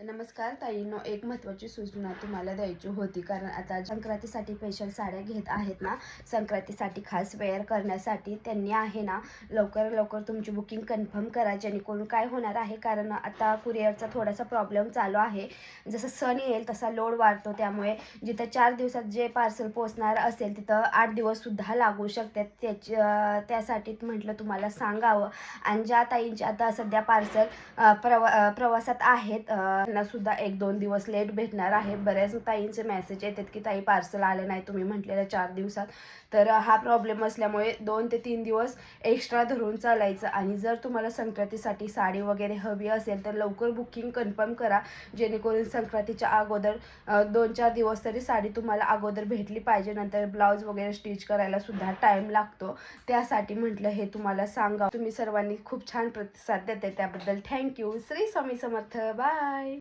नमस्कार ताईंनो, एक महत्त्वाची सूचना तुम्हाला द्यायची होती. कारण आता संक्रांतीसाठी स्पेशल साड्या घेत आहेत ना, संक्रांतीसाठी खास वेअर करण्यासाठी त्यांनी आहे ना, लवकर तुमची बुकिंग कन्फर्म करा. जेणेकरून काय होणार आहे, कारण आता कुरिअरचा थोडासा प्रॉब्लेम चालू आहे. जसं सण येईल तसा लोड वाढतो, त्यामुळे जिथं 4 दिवसात जे पार्सल पोचणार असेल तिथं 8 दिवससुद्धा लागू शकतात. त्यासाठी म्हटलं तुम्हाला सांगावं. आणि ज्या ताईंचे आता सध्या पार्सल प्रवासात आहेत, त्यांना सुद्धा 1-2 दिवस लेट भेटणार आहे. बऱ्याच ताईंचे मेसेज येतात की ताई पार्सल आलं नाही तुम्ही म्हटलेल्या 4 दिवसात. तर हा प्रॉब्लेम असल्यामुळे 2 ते 3 दिवस एक्स्ट्रा धरून चालायचं. आणि जर तुम्हाला संक्रांतीसाठी साडी वगैरे हवी असेल तर लवकर बुकिंग कन्फर्म करा, जेणेकरून संक्रांतीच्या अगोदर 2-4 दिवस तरी साडी तुम्हाला अगोदर भेटली पाहिजे. नंतर ब्लाऊज वगैरे स्टिच करायला सुद्धा टाईम लागतो. त्यासाठी म्हटलं हे तुम्हाला सांगा. तुम्ही सर्वांनी खूप छान प्रतिसाद देते त्याबद्दल थँक्यू. श्री स्वामी समर्थ. बाय.